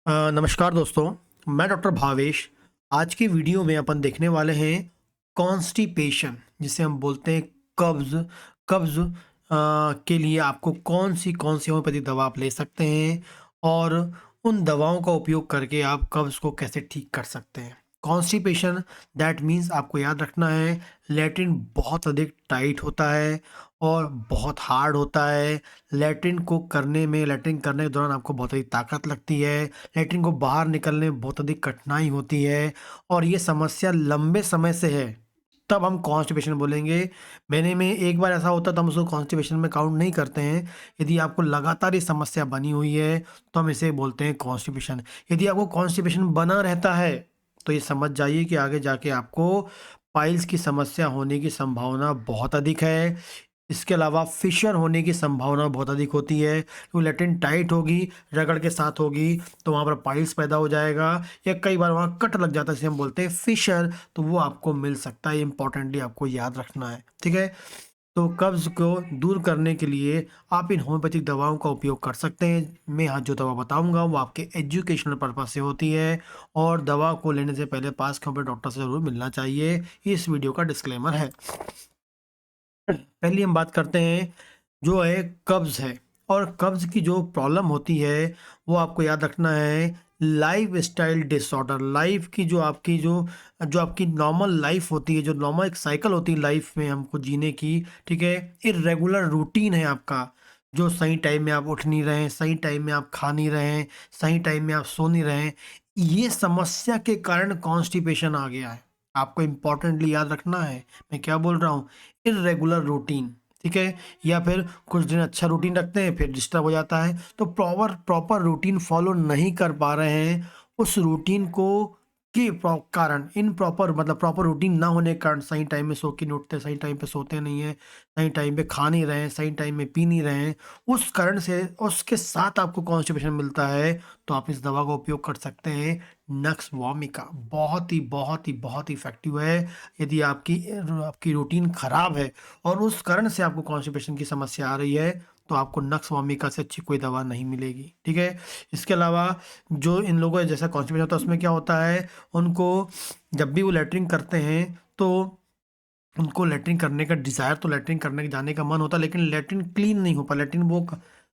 नमस्कार दोस्तों, मैं डॉक्टर भावेश। आज की वीडियो में अपन देखने वाले हैं कॉन्स्टिपेशन, जिसे हम बोलते हैं कब्ज़। कब्ज़ के लिए आपको कौन सी होम्योपैथिक दवा आप ले सकते हैं और उन दवाओं का उपयोग करके आप कब्ज़ को कैसे ठीक कर सकते हैं। कॉन्स्टिपेशन दैट मीन्स आपको याद रखना है, लैट्रिन बहुत अधिक टाइट होता है और बहुत हार्ड होता है। लैट्रिन करने के दौरान आपको बहुत अधिक ताकत लगती है। लैट्रिन को बाहर निकलने में बहुत अधिक कठिनाई होती है और ये समस्या लंबे समय से है, तब हम कॉन्स्टिपेशन बोलेंगे। महीने में एक बार ऐसा होता है तो हम उसको कॉन्स्टिपेशन में काउंट नहीं करते हैं। यदि आपको लगातार ये समस्या बनी हुई है तो हम इसे बोलते हैं कॉन्स्टिपेशन। यदि आपको कॉन्स्टिपेशन बना रहता है तो ये समझ जाइए कि आगे जाके आपको पाइल्स की समस्या होने की संभावना बहुत अधिक है। इसके अलावा फिशर होने की संभावना बहुत अधिक होती है, क्योंकि लैट्रिन टाइट होगी, रगड़ के साथ होगी, तो वहाँ पर पाइल्स पैदा हो जाएगा या कई बार वहाँ कट लग जाता है, जिसे हम बोलते हैं फिशर, तो वो आपको मिल सकता है। इंपॉर्टेंटली आपको याद रखना है, ठीक है। तो कब्ज़ को दूर करने के लिए आप इन होम्योपैथिक दवाओं का उपयोग कर सकते हैं। मैं यहाँ जो दवा बताऊँगा वो आपके एजुकेशनल पर्पज़ से होती है और दवा को लेने से पहले पास के डॉक्टर से ज़रूर मिलना चाहिए। इस वीडियो का डिस्क्लेमर है। पहली हम बात करते हैं जो है कब्ज़ है, और कब्ज़ की जो प्रॉब्लम होती है वो आपको याद रखना है लाइफ़स्टाइल डिसऑर्डर। लाइफ़ की जो आपकी नॉर्मल लाइफ़ होती है, जो नॉर्मल एक साइकिल होती है लाइफ़ में हमको जीने की, ठीक है? इर्रेगुलर रूटीन है आपका, जो सही टाइम में आप उठ नहीं रहे हैं, सही टाइम में आप खा नहीं रहे हैं, सही टाइम में आप सो नहीं रहे हैं। ये समस्या के कारण कॉन्स्टिपेशन आ गया है। आपको इम्पोर्टेंटली याद रखना है, मैं क्या बोल रहा हूँ? इर्रेगुलर रूटीन, ठीक है? या फिर कुछ दिन अच्छा रूटीन रखते हैं फिर डिस्टर्ब हो जाता है, तो प्रॉपर प्रॉपर रूटीन फॉलो नहीं कर पा रहे हैं। उस रूटीन को के कारण इनप्रॉपर, मतलब प्रॉपर रूटीन ना होने के कारण सही टाइम में सो के नहीं उठते, सही टाइम पे सोते नहीं हैं, सही टाइम पे खा नहीं रहे हैं, सही टाइम में पी नहीं रहे हैं, उस कारण से उसके साथ आपको कॉन्स्टिपेशन मिलता है, तो आप इस दवा का उपयोग कर सकते हैं। नक्स वॉमिका बहुत ही इफेक्टिव है। यदि आपकी रूटीन खराब है और उस कारण से आपको कॉन्स्टिपेशन की समस्या आ रही है, तो आपको नक्स वॉमिका से अच्छी कोई दवा नहीं मिलेगी, ठीक है? इसके अलावा जो इन लोगों को जैसा कॉन्स्टिपेशन होता है उसमें क्या होता है, उनको जब भी वो लैट्रिन करते हैं तो उनको लैट्रिन करने का डिज़ायर, तो लैट्रिन करने के जाने का मन होता है, लेकिन लैट्रिन क्लीन नहीं हो पा लैट्रिन वो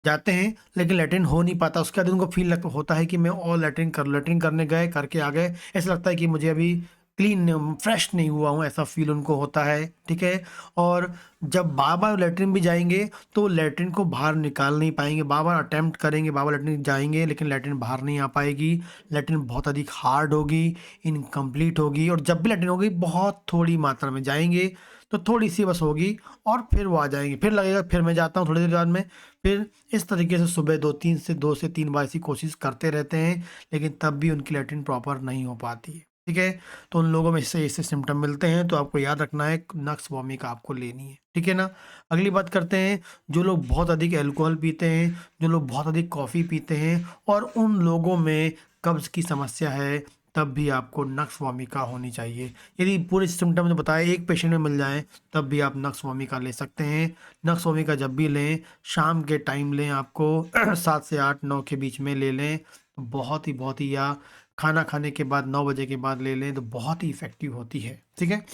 जाते हैं लेकिन लैट्रिन हो नहीं पाता। उसके बाद उनको फील होता है कि मैं और लैट्रिन करने गए, करके आ गए, ऐसा लगता है कि मुझे अभी क्लीन फ्रेश नहीं हुआ हूँ, ऐसा फील उनको होता है, ठीक है। और जब बार बार लैट्रिन भी जाएंगे तो लैट्रिन को बाहर निकाल नहीं पाएंगे, बार बार अटैम्प्ट करेंगे, बार बार लैट्रिन जाएंगे लेकिन लैट्रिन बाहर नहीं आ पाएगी। लैट्रिन बहुत अधिक हार्ड होगी, इनकम्प्लीट होगी, और जब भी लैट्रिन होगी बहुत थोड़ी मात्रा में जाएंगे, तो थोड़ी सी बस होगी और फिर वो आ जाएंगे, फिर लगेगा फिर मैं जाता हूँ थोड़ी देर बाद में। फिर इस तरीके से सुबह 2 से 3 बार ऐसी कोशिश करते रहते हैं, लेकिन तब भी उनकी लैट्रिन प्रॉपर नहीं हो पाती है, ठीक है। तो उन लोगों में इससे ऐसे सिम्टम मिलते हैं, तो आपको याद रखना है नक्स वॉमिका आपको लेनी है, ठीक है ना। अगली बात करते हैं जो लोग बहुत अधिक अल्कोहल पीते हैं, जो लोग बहुत अधिक कॉफ़ी पीते हैं, और उन लोगों में कब्ज़ की समस्या है, तब भी आपको नक्स वॉमिका होनी चाहिए। यदि पूरे सिम्टम जो बताए एक पेशेंट में मिल जाएँ, तब भी आप नक्स वॉमिका ले सकते हैं। नक्स वॉमिका जब भी लें, शाम के टाइम लें, आपको 7 से 8-9 के बीच में ले लें, तो बहुत ही, या खाना खाने के बाद 9 बजे के बाद ले लें, तो बहुत ही इफ़ेक्टिव होती है, ठीक है।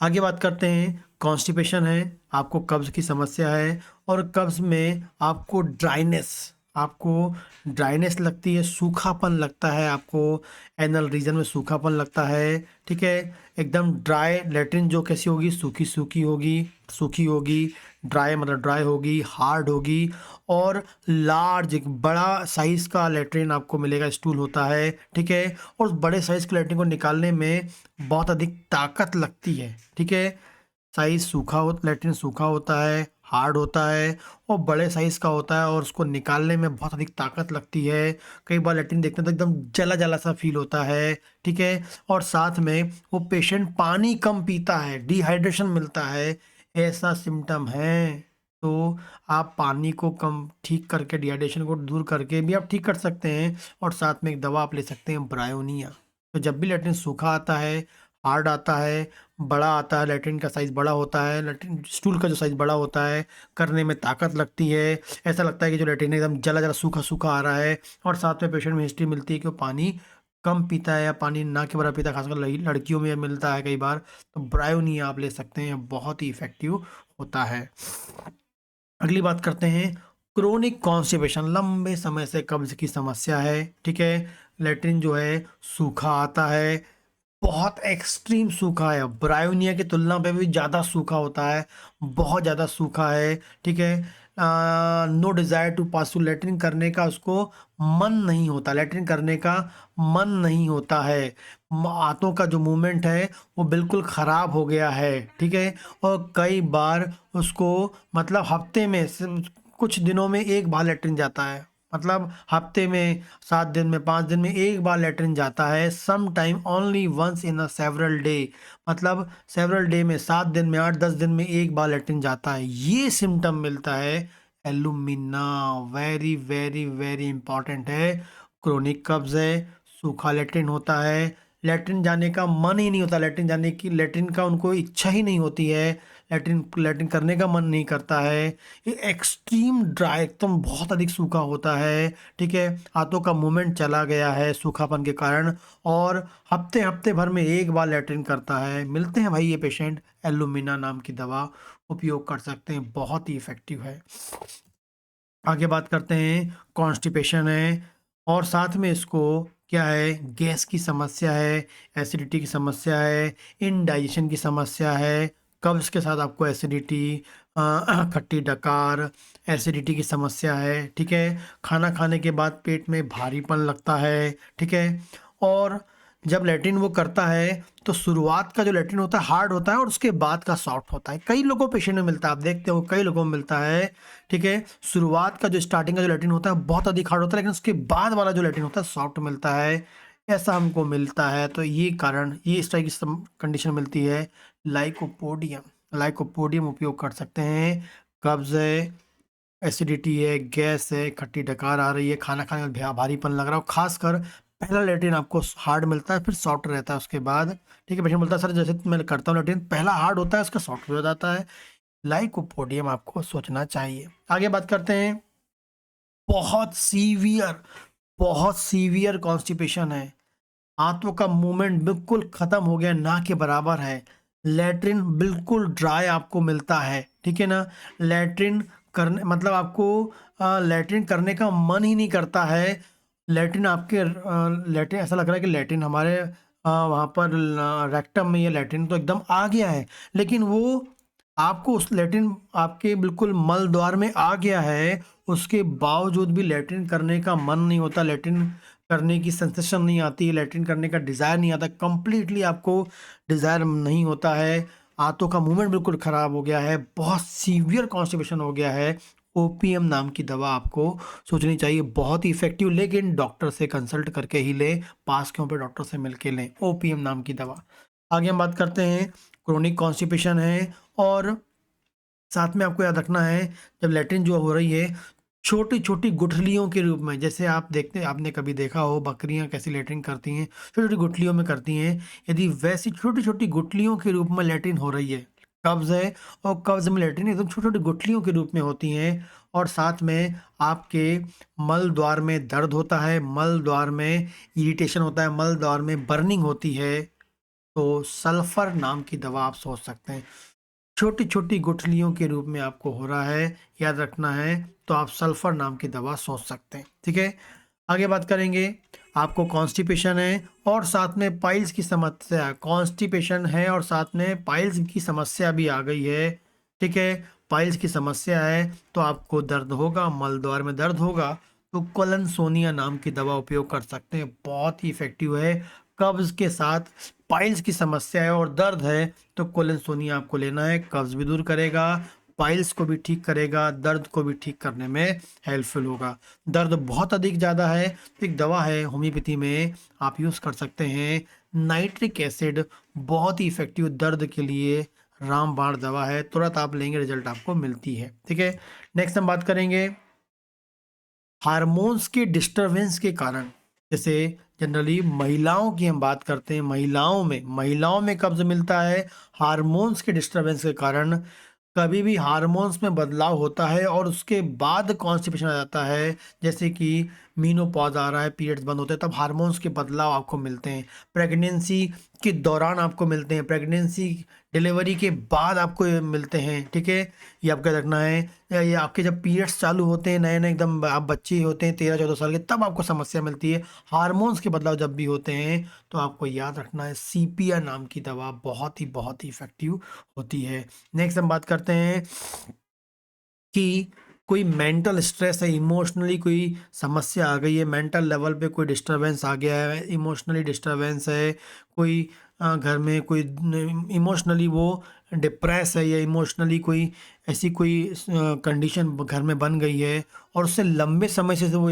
आगे बात करते हैं, कॉन्स्टिपेशन है, आपको कब्ज़ की समस्या है, और कब्ज़ में आपको ड्राइनेस लगती है, सूखापन लगता है, आपको एनल रीजन में सूखापन लगता है, ठीक है। एकदम ड्राई लैट्रिन जो कैसी होगी, सूखी होगी, ड्राई मतलब ड्राई होगी, हार्ड होगी, और लार्ज एक बड़ा साइज़ का लैट्रिन आपको मिलेगा, स्टूल होता है, ठीक है। और उस बड़े साइज़ के लैट्रिन को निकालने में बहुत अधिक ताकत लगती है, ठीक है। लैट्रिन सूखा होता है, हार्ड होता है, और बड़े साइज़ का होता है, और उसको निकालने में बहुत अधिक ताकत लगती है। कई बार लैट्रिन देखते हैं तो एकदम जला-जला सा फ़ील होता है, ठीक है। और साथ में वो पेशेंट पानी कम पीता है, डिहाइड्रेशन मिलता है, ऐसा सिम्पटम है। तो आप पानी को कम ठीक करके, डिहाइड्रेशन को दूर करके भी आप ठीक कर सकते हैं, और साथ में एक दवा आप ले सकते हैं ब्रायोनिया। तो जब भी लैट्रिन सूखा आता है, हार्ड आता है, बड़ा आता है, लैट्रिन का साइज़ बड़ा होता है, लैट्रिन स्टूल का जो साइज़ बड़ा होता है, करने में ताकत लगती है, ऐसा लगता है कि जो लैट्रिन एकदम जला-जला, सूखा-सूखा आ रहा है, और साथ में पेशेंट में हिस्ट्री मिलती है कि वो पानी कम पीता है या पानी ना के बराबर पीता है, खासकर लड़कियों में मिलता है कई बार, तो ब्रायोनिया आप ले सकते हैं, बहुत ही इफ़ेक्टिव होता है। अगली बात करते हैं, क्रोनिक कॉन्स्टिपेशन, लंबे समय से कब्ज़ की समस्या है, ठीक है? लैट्रिन जो है सूखा आता है, बहुत एक्सट्रीम सूखा है, ब्रायोनिया की तुलना पे भी ज़्यादा सूखा होता है, बहुत ज़्यादा सूखा है, ठीक है? No desire to pass to, latrine करने का उसको मन नहीं होता, लैट्रिन करने का मन नहीं होता है, हाथों का जो मूवमेंट है वो बिल्कुल ख़राब हो गया है, ठीक है? और कई बार उसको मतलब हफ्ते में कुछ दिनों में एक बार लैट्रिन जाता है, मतलब हफ्ते में 7 दिन में 5 दिन में एक बार लैट्रिन जाता है, some time only once in a several day, मतलब सेवरल डे में 7 दिन में 8-10 दिन में एक बार लैट्रिन जाता है, ये सिम्टम मिलता है alumina, very very very important है। क्रोनिक कब्ज है, सूखा लैट्रिन होता है, लैट्रिन जाने का मन ही नहीं होता, लैट्रिन का उनको इच्छा ही नहीं होती है, लैट्रिन लैट्रिन करने का मन नहीं करता है, ये एक्सट्रीम ड्राई, एकदम बहुत अधिक सूखा होता है, ठीक है? हाथों का मूवमेंट चला गया है सूखापन के कारण, और हफ्ते हफ्ते भर में एक बार लैट्रिन करता है, मिलते हैं भाई ये पेशेंट, एलुमिना नाम की दवा उपयोग कर सकते हैं, बहुत ही इफ़ेक्टिव है। आगे बात करते हैं, कॉन्स्टिपेशन है, और साथ में इसको क्या है, गैस की समस्या है, एसिडिटी की समस्या है, इनडाइजेशन की समस्या है, कब्ज़ के साथ आपको एसिडिटी, खट्टी डकार, एसिडिटी की समस्या है, ठीक है? खाना खाने के बाद पेट में भारीपन लगता है, ठीक है? और जब लैट्रिन वो करता है तो शुरुआत का जो लैट्रिन होता है हार्ड होता है, और उसके बाद का सॉफ्ट होता है, कई लोगों पेशेंट में मिलता है, आप देखते हो कई लोगों में मिलता है, ठीक है? शुरुआत का जो स्टार्टिंग का जो लैट्रिन होता है बहुत अधिक हार्ड होता है, लेकिन उसके बाद वाला जो लैट्रिन होता है सॉफ्ट मिलता है, ऐसा हमको मिलता है, तो ये कारण, ये इस तरह की कंडीशन मिलती है। लाइकोपोडियम, लाइकोपोडियम उपयोग कर सकते हैं, कब्ज़ है, एसिडिटी है, गैस है, खट्टी डकार आ रही है, खाना खाने में भारीपन लग रहा हो, खासकर पहला लैट्रिन आपको हार्ड मिलता है, फिर सॉफ्ट रहता है उसके बाद, ठीक है? पेशेंट बोलता है सर जैसे मैं करता हूँ लैट्रिन, पहला हार्ड होता है, उसका सॉफ्ट भी हो जाता है, लाइकोपोडियम आपको सोचना चाहिए। आगे बात करते हैं, बहुत सीवियर, बहुत सीवियर कॉन्स्टिपेशन है, हाथों का मूवमेंट बिल्कुल ख़त्म हो गया, ना के बराबर है, लैट्रिन बिल्कुल ड्राई आपको मिलता है, ठीक है ना? लैट्रिन करने मतलब आपको लैट्रिन करने का मन ही नहीं करता है, लैट्रिन आपके लैट्रिन ऐसा लग रहा है कि लैट्रिन हमारे वहाँ पर रेक्टम में, ये लैट्रिन तो एकदम आ गया है, लेकिन वो आपको उस लैट्रिन आपके बिल्कुल मल द्वार में आ गया है, उसके बावजूद भी लैट्रिन करने का मन नहीं होता, लैट्रिन करने की सेंसेशन नहीं आती, लैट्रिन करने का डिज़ायर नहीं आता, कंप्लीटली आपको डिज़ायर नहीं होता है, हाथों का मूवमेंट बिल्कुल ख़राब हो गया है, बहुत सीवियर कॉन्स्टिपेशन हो गया है, ओपीएम नाम की दवा आपको सोचनी चाहिए, बहुत ही इफ़ेक्टिव, लेकिन डॉक्टर से कंसल्ट करके ही लें, पास के हो पे डॉक्टर से मिल के लें, ओपीएम नाम की दवा। आगे हम बात करते हैं, क्रोनिक कॉन्स्टिपेशन है, और साथ में आपको याद रखना है, जब लैट्रिन जो हो रही है, छोटी-छोटी गुठलियों के रूप में, जैसे आप देखते हैं, आपने कभी देखा हो बकरियाँ कैसी लैट्रिन करती हैं, छोटी-छोटी गुठलियों में करती हैं, यदि वैसी छोटी-छोटी गुठलियों के रूप में लैट्रिन हो रही है, कब्ज़ है, और कब्ज़ में लैट्रिन एकदम छोटी-छोटी गुठलियों के रूप में होती हैं, और साथ में आपके मल द्वार में दर्द होता है, मल द्वार में इरिटेशन होता है, मल द्वार में बर्निंग होती है, तो सल्फ़र नाम की दवा आप सोच सकते हैं। छोटी-छोटी गुठलियों के रूप में आपको हो रहा है, याद रखना है, तो आप सल्फ़र नाम की दवा सोच सकते हैं, ठीक है? आगे बात करेंगे, आपको कॉन्स्टिपेशन है और साथ में पाइल्स की समस्या, कॉन्स्टिपेशन है और साथ में पाइल्स की समस्या भी आ गई है, ठीक है? पाइल्स की समस्या है, तो आपको दर्द होगा, मल द्वार में दर्द होगा, तो कोलिन नाम की दवा उपयोग कर सकते हैं, बहुत ही इफ़ेक्टिव है। कब्ज़ के साथ पाइल्स की समस्या है और दर्द है, तो कोलिन आपको लेना है, कब्ज़ भी दूर करेगा, पाइल्स को भी ठीक करेगा, दर्द को भी ठीक करने में हेल्पफुल होगा। दर्द बहुत अधिक ज़्यादा है, तो एक दवा है होम्योपैथी में, आप यूज़ कर सकते हैं, नाइट्रिक एसिड, बहुत ही इफ़ेक्टिव दर्द के लिए रामबाण दवा है, तुरंत आप लेंगे रिजल्ट आपको मिलती है, ठीक है? नेक्स्ट हम बात करेंगे हार्मोन्स के डिस्टरबेंस के कारण, जैसे जनरली महिलाओं की हम बात करते हैं, महिलाओं में कब्ज़ मिलता है हार्मोन्स के डिस्टर्बेंस के कारण। कभी भी हार्मोन्स में बदलाव होता है और उसके बाद कॉन्स्टिपेशन आ जाता है, जैसे कि मीनोपॉज़ आ रहा है, पीरियड्स बंद होते हैं, तब हार्मोन्स के बदलाव आपको मिलते हैं। प्रेगनेंसी के दौरान आपको मिलते हैं, प्रेगनेंसी डिलीवरी के बाद आपको ये मिलते हैं, ठीक है? ये आपका रखना है। या ये आपके जब पीरियड्स चालू होते हैं, नए-नए एकदम आप बच्चे होते हैं 13-14 साल के, तब आपको समस्या मिलती है। हार्मोन्स के बदलाव जब भी होते हैं, तो आपको याद रखना है सीपिया नाम की दवा बहुत ही इफ़ेक्टिव होती है। नेक्स्ट हम बात करते हैं कि कोई मेंटल स्ट्रेस है, इमोशनली कोई समस्या आ गई है, मेंटल लेवल पे कोई डिस्टरबेंस आ गया है, इमोशनली डिस्टरबेंस है, कोई घर में कोई इमोशनली वो डिप्रेस है या इमोशनली कोई ऐसी कोई कंडीशन घर में बन गई है और उससे लंबे समय से वो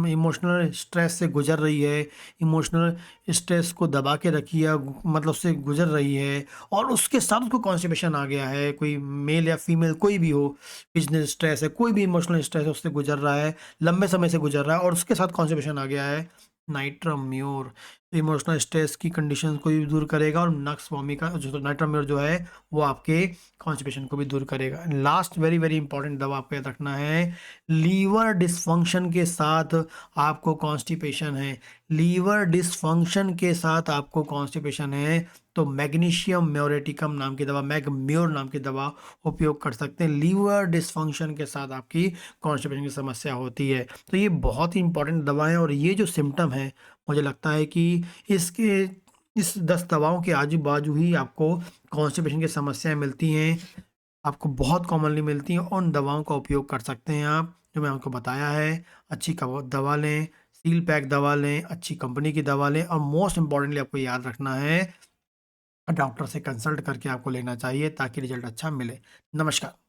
इमोशनल स्ट्रेस से गुजर रही है, इमोशनल स्ट्रेस को दबा के रखी है, मतलब उससे गुजर रही है और उसके साथ उसको कॉन्स्टिपेशन आ गया है, कोई मेल या फीमेल कोई भी हो, बिजनेस स्ट्रेस है, कोई भी इमोशनल स्ट्रेस है, उससे गुजर रहा है, लंबे समय से गुजर रहा है और उसके साथ कॉन्स्टिपेशन आ गया है, नाइट्राम्योर इमोशनल स्ट्रेस की कंडीशन को भी दूर करेगा और नक्स वॉमिका जो नाइट्राम्योर जो है वो आपके कॉन्स्टिपेशन को भी दूर करेगा। लास्ट वेरी वेरी इंपॉर्टेंट दवा आपको याद रखना है, लीवर डिसफंक्शन के साथ आपको कॉन्स्टिपेशन है, लीवर डिसफंक्शन के साथ आपको कॉन्स्टिपेशन है, तो मैग्नीशियम म्योरेटिकम नाम की दवा, मैगम्योर नाम की दवा उपयोग कर सकते हैं। लीवर डिसफंक्शन के साथ आपकी कॉन्स्टिपेशन की समस्या होती है, तो ये बहुत ही इंपॉर्टेंट दवाएं और ये जो सिम्टम है मुझे लगता है कि इसके इस 10 दवाओं के आजू-बाजू ही आपको कॉन्स्टिपेशन की समस्याएँ मिलती हैं, आपको बहुत कॉमनली मिलती हैं। उन दवाओं का उपयोग कर सकते हैं आप, जो मैं आपको बताया है। अच्छी कव दवा लें, सील पैक दवा लें, अच्छी कंपनी की दवा लें और मोस्ट इम्पोर्टेंटली आपको याद रखना है, डॉक्टर से कंसल्ट करके आपको लेना चाहिए ताकि रिज़ल्ट अच्छा मिले। नमस्कार।